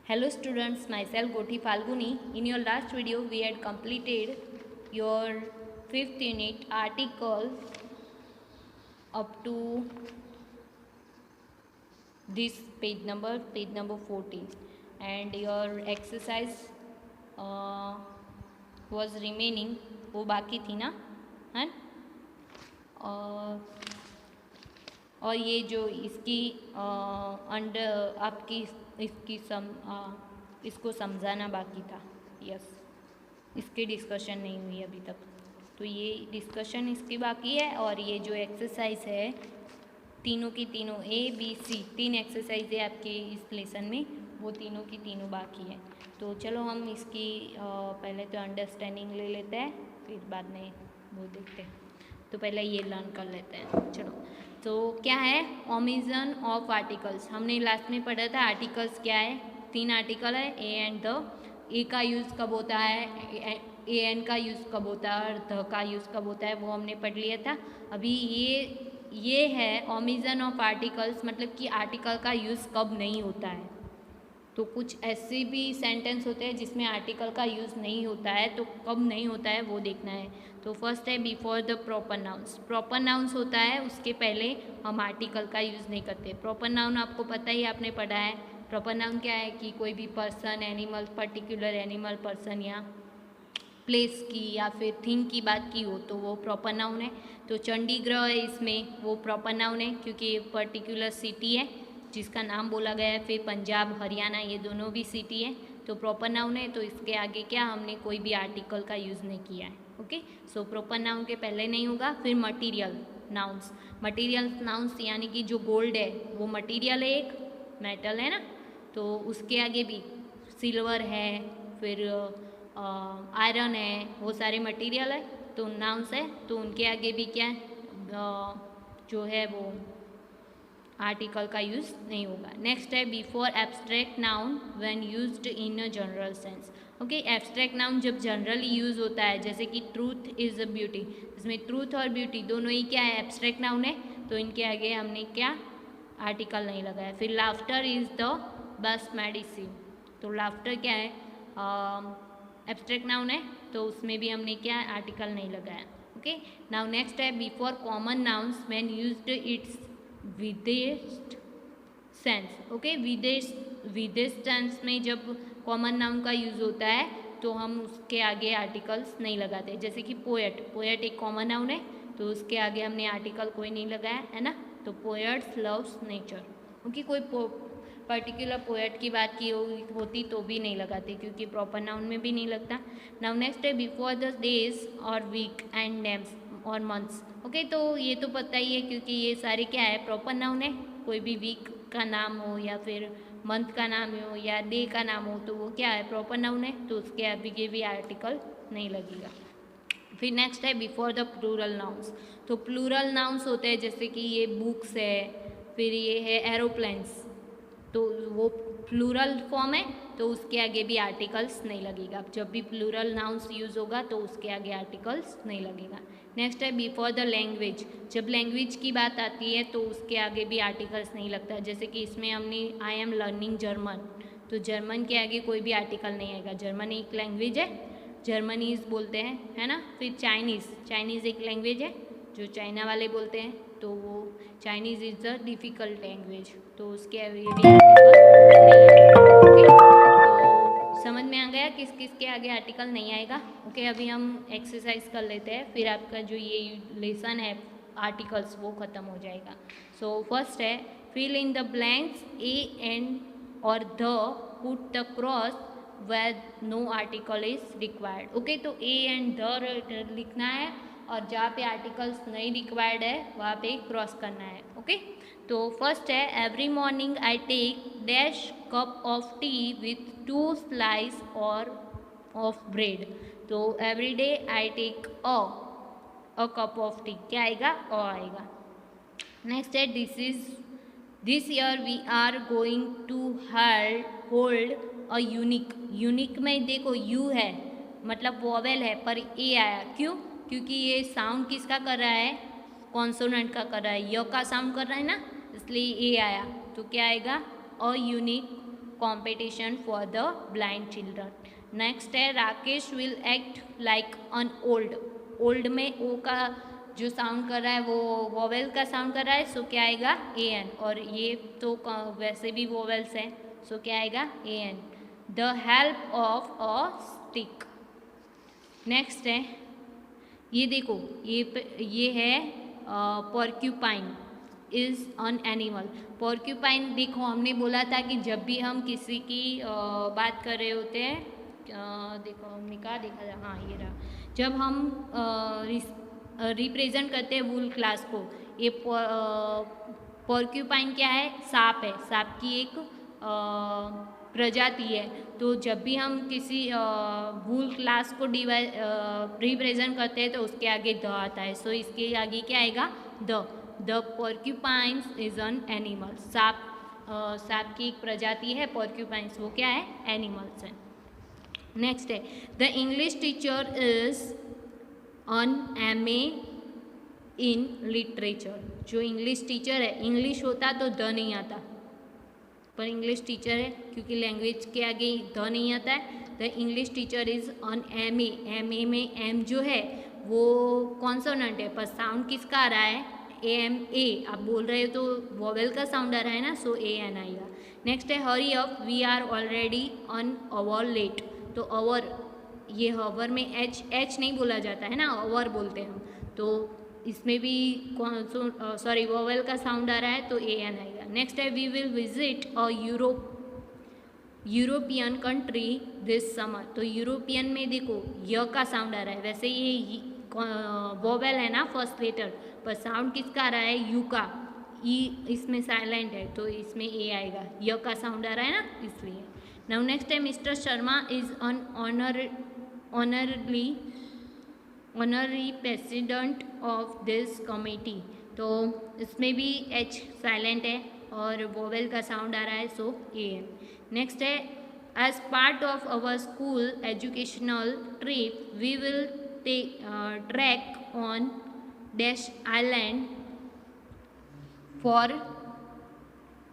Hello students, myself Goti Falguni. In your last video, we had completed your 5th unit article up to this page number 14, and your exercise was remaining. वो बाकी थी ना, है? और ये जो इसकी अंडर आपकी इसकी इसको समझाना बाकी था. यस, इसकी डिस्कशन नहीं हुई अभी तक, तो ये डिस्कशन इसकी बाकी है. और ये जो एक्सरसाइज है तीनों की तीनों ABC 3 एक्सरसाइज है आपके इस लेसन में, वो तीनों की तीनों बाकी है. तो चलो हम इसकी पहले तो अंडरस्टैंडिंग ले लेते हैं, फिर बाद में वो देखते हैं. तो पहले ये लर्न कर लेते हैं. चलो, तो क्या है ओमिशन ऑफ आर्टिकल्स. हमने लास्ट में पढ़ा था आर्टिकल्स क्या है. 3 आर्टिकल है, ए एंड द. ए का यूज़ कब होता है, ए एन का यूज़ कब होता है और द का यूज़ कब होता है, वो हमने पढ़ लिया था. अभी ये है ओमिशन ऑफ आर्टिकल्स, मतलब कि आर्टिकल का यूज़ कब नहीं होता है. तो कुछ ऐसे भी सेंटेंस होते हैं जिसमें आर्टिकल का यूज़ नहीं होता है, तो कब नहीं होता है वो देखना है. तो फर्स्ट है before the proper nouns. Proper nouns होता है उसके पहले हम आर्टिकल का यूज़ नहीं करते. प्रॉपर नाउन आपको पता ही, आपने पढ़ा है. प्रॉपर नाउन क्या है कि कोई भी person, animal, particular animal, person या प्लेस की या फिर थिंग की बात की हो तो वो प्रॉपर नाउन है. तो चंडीगढ़ है इसमें, वो प्रॉपर नाउन है क्योंकि ये पर्टिकुलर सिटी है जिसका नाम बोला गया है. फिर पंजाब, हरियाणा, ये दोनों भी सिटी है, तो प्रॉपर नाउन है. तो इसके आगे क्या, हमने कोई भी आर्टिकल का यूज़ नहीं किया है. ओके, सो प्रॉपर नाउन के पहले नहीं होगा. फिर मटीरियल नाउन्स. मटीरियल नाउन्स यानी कि जो गोल्ड है वो मटीरियल है, एक मेटल है ना, तो उसके आगे भी सिल्वर है, फिर आयरन है, वो सारे मटीरियल है, तो नाउन्स है. तो उनके आगे भी क्या जो है वो आर्टिकल का यूज़ नहीं होगा. नेक्स्ट है before abstract noun when used in a general sense. Okay, abstract noun जब जनरली यूज़ होता है, जैसे कि ट्रूथ इज़ अ ब्यूटी, इसमें ट्रूथ और ब्यूटी दोनों ही क्या है, एब्स्ट्रैक्ट नाउन है, तो इनके आगे हमने क्या आर्टिकल नहीं लगाया. फिर laughter is the best medicine, तो लाफ्टर क्या है, एब्स्ट्रैक्ट नाउन है, तो उसमें भी हमने क्या आर्टिकल नहीं लगाया. ओके, नाउ नेक्स्ट है before common nouns when used it's विदेश सेंस. ओके, विदेश सेंस में जब कॉमन नाउन का यूज़ होता है तो हम उसके आगे आर्टिकल्स नहीं लगाते. जैसे कि पोएट, पोएट एक कॉमन नाउन है, तो उसके आगे हमने आर्टिकल कोई नहीं लगाया है ना. तो पोएट्स लव्स नेचर. ओके, कोई पर्टिकुलर पोएट की बात की होती तो भी नहीं लगाते क्योंकि प्रॉपर नाउन में भी नहीं लगता. नाउ नेक्स्ट है बिफोर द डेज और वीक एंड नेम्स और मंथ्स. ओके, तो ये तो पता ही है क्योंकि ये सारे क्या है, प्रॉपर नाउन है. कोई भी वीक का नाम हो या फिर मंथ का नाम हो या डे का नाम हो तो वो क्या है, प्रॉपर नाउन है, तो उसके आगे भी आर्टिकल नहीं लगेगा. फिर नेक्स्ट है बिफोर द प्लूरल नाउन्स. तो प्लूरल नाउन्स होते हैं जैसे कि ये बुक्स है, फिर ये है एरोप्लेन्स, तो वो प्लूरल फॉर्म है, तो उसके आगे भी आर्टिकल्स नहीं लगेगा. जब भी प्लूरल नाउन्स यूज़ होगा तो उसके आगे आर्टिकल्स नहीं लगेगा. नेक्स्ट है बिफोर द लैंग्वेज. जब लैंग्वेज की बात आती है तो उसके आगे भी आर्टिकल्स नहीं लगता. जैसे कि इसमें हमने आई एम लर्निंग जर्मन, तो जर्मन के आगे कोई भी आर्टिकल नहीं आएगा. जर्मन एक लैंग्वेज है, जर्मनीज बोलते हैं, है ना. फिर चाइनीज़, चाइनीज़ एक लैंग्वेज है जो चाइना वाले बोलते हैं, तो वो Chinese is the difficult language, तो उसके आगे भी तो समझ में आ गया किस किस के आगे आर्टिकल नहीं आएगा. ओके, अभी हम एक्सरसाइज कर लेते हैं, फिर आपका जो ये लेसन है आर्टिकल्स वो ख़त्म हो जाएगा. सो फर्स्ट है fill in the blanks A and और the, put the cross where no article is required. Okay, तो ए एंड द लिखना है और जहाँ पे आर्टिकल्स नहीं रिक्वायर्ड है वहाँ पे क्रॉस करना है. ओके, तो फर्स्ट है every morning I take dash cup of tea with 2 slice और ऑफ ब्रेड. तो every day I take a cup of tea, क्या आएगा, अ आएगा. नेक्स्ट है this year we are going to hold a unique. Unique में देखो you है मतलब वोवेल है पर ए आया, क्यों, क्योंकि ये साउंड किसका कर रहा है, कॉन्सोनेंट का कर रहा है, य का साउंड कर रहा है ना, इसलिए ए आया. तो क्या आएगा, a unique competition for the blind children. Next है Rakesh will act like an old. Old में ओ का जो साउंड कर रहा है वो वोवेल का साउंड कर रहा है, सो क्या आएगा ए एन. और ये तो वैसे भी वोवेल्स हैं, सो क्या आएगा a an. The help of a stick. Next है ये देखो, ये है porcupine is an animal. Porcupine देखो हमने बोला था कि जब भी हम किसी की बात कर रहे होते हैं, देखो हमने कहा देखा था, हाँ ये रहा, जब हम रिप्रेजेंट करते हैं वुल क्लास को, ये पोर्क्यूपाइन क्या है, सांप है, सांप की एक प्रजाति है. तो जब भी हम किसी वुल क्लास को रिप्रेजेंट करते हैं तो उसके आगे द आता है, सो इसके आगे क्या आएगा the. The porcupines is an animal. सांप की एक प्रजाति है पोर्क्यूपाइन्स, वो क्या है एनिमल्स है. नेक्स्ट है the English teacher is an MA in literature. जो इंग्लिश टीचर है, इंग्लिश होता तो द नहीं आता, पर इंग्लिश टीचर है क्योंकि लैंग्वेज के आगे द नहीं आता है. The English teacher is an MA. MA में एम जो है वो कॉन्सोनेंट है, पर साउंड किसका आ रहा है AMA. आप बोल रहे हो तो वोवेल का साउंड आ रहा है ना, सो AN आएगा. नेक्स्ट है hurry up we are already an hour late. तो अवर, ये हवर में एच नहीं बोला जाता है ना, अवर बोलते हैं हम, तो इसमें भी वोवेल का साउंड आ रहा है तो AN आएगा. नेक्स्ट है we will visit a European country this summer. तो यूरोपियन में देखो य का साउंड आ रहा है, वैसे ये वोवेल है ना फर्स्ट लेटर, पर साउंड किसका आ रहा है यू का. ई इसमें साइलेंट है तो इसमें ए आएगा, य का साउंड आ रहा है ना इसलिए. नाउ नेक्स्ट है Mister Sharma is an honorary president of this committee. तो इसमें भी एच साइलेंट है और वोवेल का साउंड आ रहा है, सो AN. नेक्स्ट है as part of our school educational trip we will trek on dash island for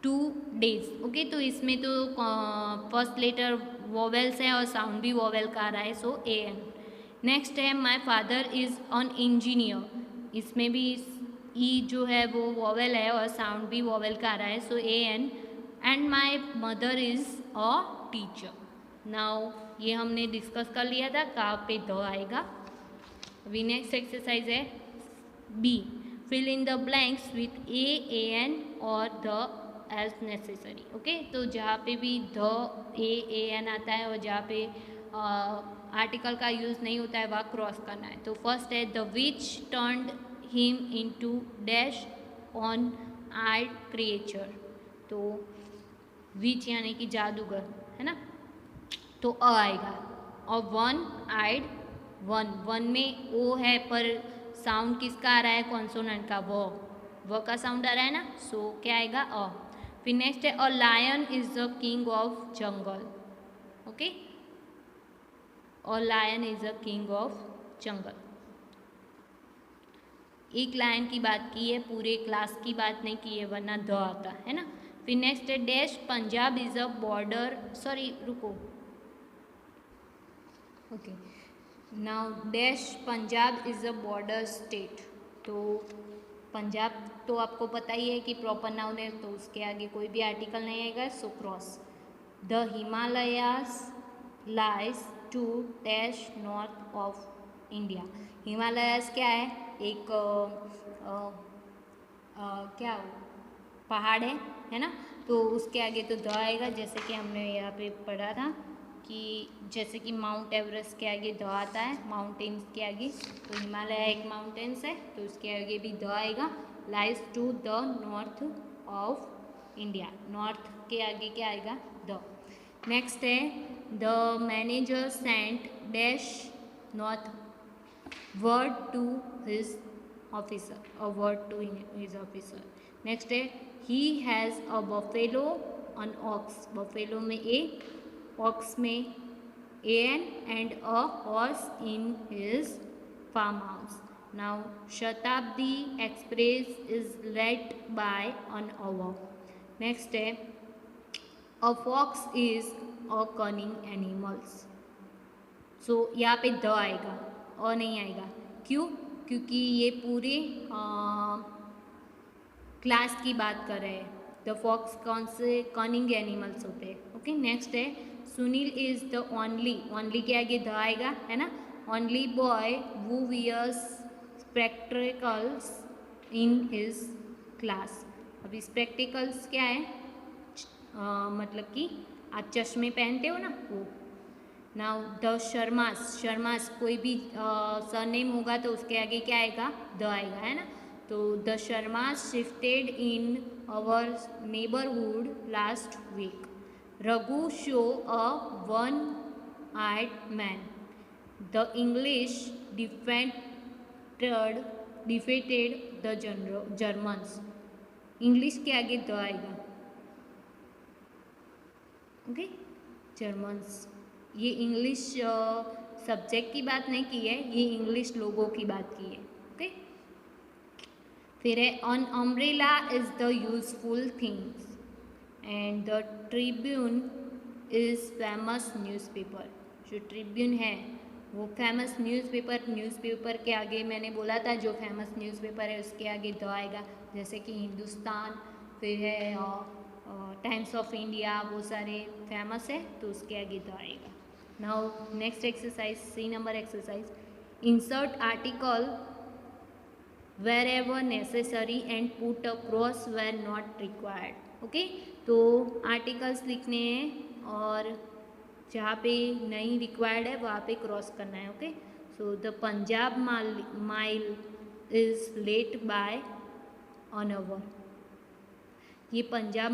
2 days. Okay, तो इसमें तो फर्स्ट लेटर वोवेल्स है और साउंड भी वोवेल का आ रहा है, सो AN. नेक्स्ट है my father is an engineer. इसमें भी ई जो है वो वोवेल है और साउंड भी वोवेल का आ रहा है, so AN. And my mother is a teacher. Now ये हमने डिस्कस कर लिया था कहाँ पे द आएगा. अभी नेक्स्ट एक्सरसाइज है B. Fill in the blanks with AN और द एज नेसेसरी. ओके, तो जहाँ पे भी द AN आता है और जहाँ पे आर्टिकल का यूज़ नहीं होता है वहाँ क्रॉस करना है. तो फर्स्ट है the witch turned him into dash one eyed creature. तो विच यानी कि जादूगर है ना, तो अ आएगा. और वन आइड वन में ओ है पर साउंड किसका आ रहा है कॉन्सोनेंट का, व का साउंड आ रहा है ना, सो क्या आएगा अ. फिर नेक्स्ट है a lion is the king of jungle. Okay, और lion is the king of jungle. एक लायन की बात की है, पूरे क्लास की बात नहीं की है, वरना द आता है ना. फिर नेक्स्ट है dash Punjab is a border, sorry रुको, okay, now dash Punjab is a border state. तो पंजाब तो आपको पता ही है कि प्रॉपर नाउन है, तो उसके आगे कोई भी आर्टिकल नहीं आएगा, so cross. The Himalayas lies to dash north of India. Himalayas क्या है, एक क्या पहाड़ है ना, तो उसके आगे तो द आएगा, जैसे कि हमने यहाँ पे पढ़ा था कि जैसे कि माउंट एवरेस्ट के आगे द आता है, माउंटेन्स के आगे, तो हिमालय एक माउंटेन्स है तो उसके आगे भी द आएगा. Lies to the north of India, north के आगे क्या आएगा द. नेक्स्ट है the manager sent dash north word to his officer, a word to his officer. Next है he has a buffalo on ox. Buffalo में A, ox में AN and a horse in his farm house. Now Shatabdi express is led by an hour. Next है a fox is a cunning animals. सो यहाँ पे the आएगा और नहीं आएगा, क्यों? क्योंकि ये पूरे क्लास की बात कर रहे हैं। द फॉक्स कौन से कनिंग एनिमल्स होते हैं। ओके, नेक्स्ट है सुनील इज द ओनली के आगे द आएगा, है ना। Only boy who wears spectacles in his class. अभी स्पेक्टिकल्स क्या है? मतलब कि आप चश्मे पहनते हो ना, वो। नाउ द शर्मास कोई भी सरनेम होगा तो उसके आगे क्या आएगा? द आएगा, है ना। तो the Sharmas shifted in our neighbourhood last week. Raghu saw a one eyed man. The English defeated the Germans. English के आगे द आएगा। Okay, Germans. ये इंग्लिश सब्जेक्ट की बात नहीं की है, ये इंग्लिश लोगों की बात की है। ओके, फिर है on umbrella is the useful things and the Tribune is famous newspaper. जो ट्रिब्यून है वो फेमस न्यूज़पेपर के आगे मैंने बोला था, जो फेमस न्यूज़पेपर है उसके आगे द आएगा। जैसे कि हिंदुस्तान, फिर है टाइम्स ऑफ इंडिया, वो सारे फेमस है तो उसके आगे द आएगा। Now next exercise, C number exercise, insert article wherever necessary and put a cross where not required. Okay, तो आर्टिकल्स लिखने हैं और जहाँ पे नहीं रिक्वायर्ड है वहाँ पे क्रॉस करना है। Okay, so the Punjab mail is late by an hour. ये पंजाब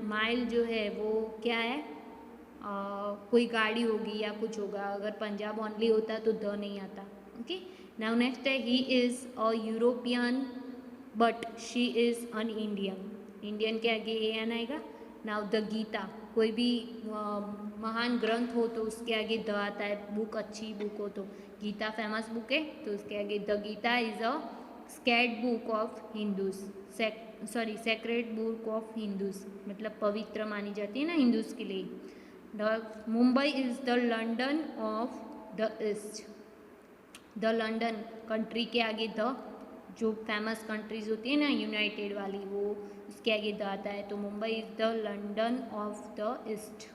माइल जो है वो क्या है? कोई गाड़ी होगी या कुछ होगा। अगर पंजाब ओनली होता तो द नहीं आता। ओके, नाउ नेक्स्ट है he is a European but she is an Indian. Indian के आगे ए एन आएगा। नाउ द गीता, कोई भी महान ग्रंथ हो तो उसके आगे द आता है। बुक अच्छी बुक हो तो, गीता फेमस बुक है तो उसके आगे the Gita is a scared book of Hindus. Sacred book of Hindus, मतलब पवित्र मानी जाती है ना हिंदूज के लिए। The Mumbai is the London of the east. The London country के आगे द, जो फेमस कंट्रीज होती है ना यूनाइटेड वाली, वो उसके आगे द आता है। तो Mumbai is the London of the east.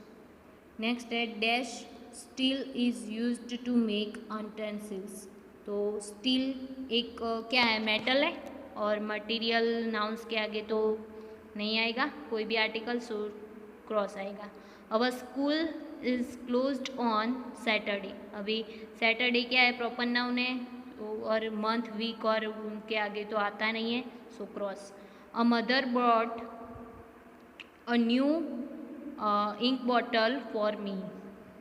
Next है dash steel is used to make utensils. तो स्टील एक क्या है? मेटल है, और मटेरियल नाउन्स के आगे तो नहीं आएगा कोई भी आर्टिकल, सो क्रॉस आएगा। अवर school is closed on Saturday. अभी सैटरडे क्या है? प्रॉपर नाउन है, और मंथ वीक और उनके आगे तो आता नहीं है, so cross. A mother brought a new ink bottle for me.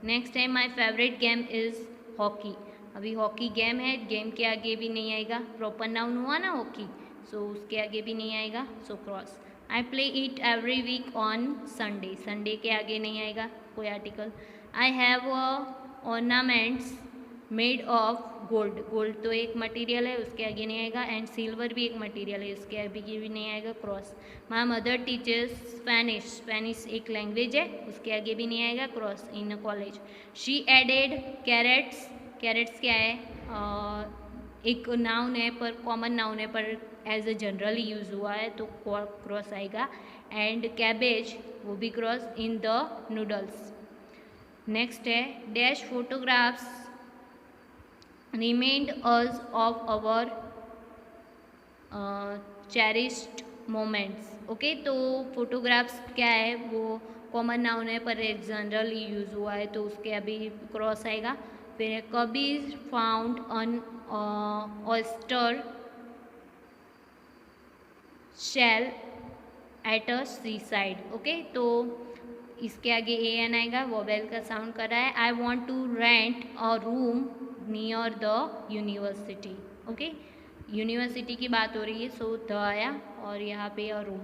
Next है my favourite game is hockey. अभी हॉकी गेम है, गेम के आगे भी नहीं आएगा, प्रॉपर नाउन हुआ ना हॉकी, सो उसके आगे भी नहीं आएगा, so cross. I play it every week on Sunday. Sunday के आगे नहीं आएगा कोई आर्टिकल। I have ornaments made of gold. Gold तो एक मटेरियल है, उसके आगे नहीं आएगा। एंड सिल्वर भी एक मटेरियल है, उसके आगे भी नहीं आएगा, cross. My mother teachers Spanish. Spanish एक लैंग्वेज है, उसके आगे भी नहीं आएगा, cross. In college she added carrots. Carrots क्या है? एक नाउन है पर कॉमन नाउन है, पर एज ए जनरली यूज हुआ है तो क्रॉस आएगा। एंड कैबेज, वो भी cross. In the noodles. Next है dash photographs remind us of our cherished moments. Okay, तो फोटोग्राफ्स क्या है? वो कॉमन नाउन है पर एक जनरली यूज हुआ है तो उसके अभी क्रॉस आएगा। फिर Kabir found an oyster shell at a seaside. Okay, तो इसके आगे ए एन आएगा, वोवेल का साउंड कर रहा है। I want to rent a room near the university. Okay, university की बात हो रही है, सो द आया और यहाँ पे अ रूम।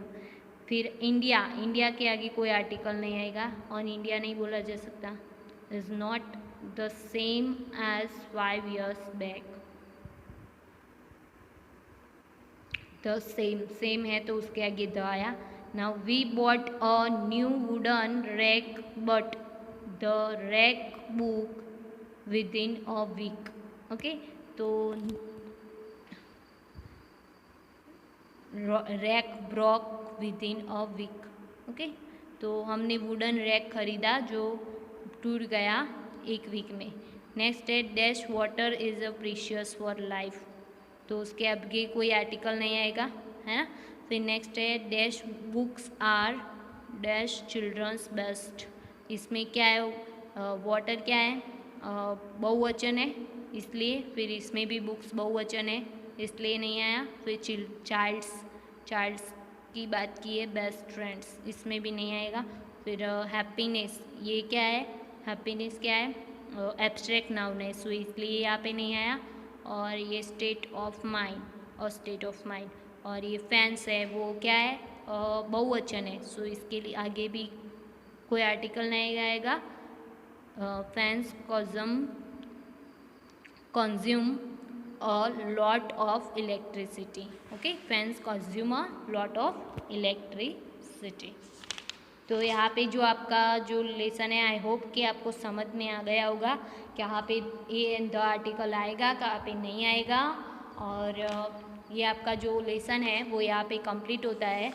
फिर इंडिया, इंडिया के आगे कोई आर्टिकल नहीं आएगा, और इंडिया नहीं बोला जा सकता। Is not the same as 5 years back. The same, same है तो उसके आगे द आया। Now we bought a new wooden rack, but the rack broke within a week. Okay, तो rack broke within a week. Okay, तो हमने wooden rack खरीदा जो टूट गया एक वीक में. नेक्स्ट है dash water is a precious for life. तो उसके आगे कोई आर्टिकल नहीं आएगा, है ना. फिर नेक्स्ट है dash books are dash children's best. इसमें क्या है, वाटर क्या है, बहुवचन है इसलिए. फिर इसमें भी बुक्स बहुवचन है इसलिए नहीं आया. फिर चाइल्ड्स की बात की है, बेस्ट फ्रेंड्स, इसमें भी नहीं आएगा. फिर हैप्पीनेस, ये क्या है, हैप्पीनेस क्या है, एब्स्ट्रैक्ट नाउन है, सो इसलिए यहाँ पे नहीं आया. और ये स्टेट ऑफ माइंड, और स्टेट ऑफ माइंड. और ये फैंस है, वो क्या है, बहुवचन है, सो इसके लिए आगे भी कोई आर्टिकल नहीं आएगा. Fans consume a lot of electricity. Okay, fans consume a lot of electricity. तो यहाँ पे जो आपका जो लेसन है, आई होप कि आपको समझ में आ गया होगा कि यहाँ पे ए एंड द आर्टिकल आएगा, कहाँ पे नहीं आएगा. और ये आपका जो लेसन है वो यहाँ पे कंप्लीट होता है.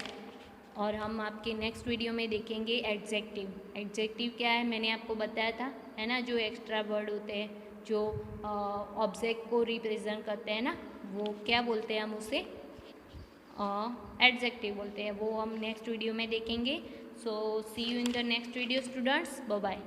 और हम आपके नेक्स्ट वीडियो में देखेंगे एडजेक्टिव. एडजेक्टिव क्या है मैंने आपको बताया था, है ना, जो एक्स्ट्रा वर्ड होते हैं जो ऑब्जेक्ट को रिप्रेजेंट करते हैं ना, वो क्या बोलते हैं, हम उसे एडजेक्टिव बोलते हैं. वो हम नेक्स्ट वीडियो में देखेंगे. So see you in the next video students. Bye bye.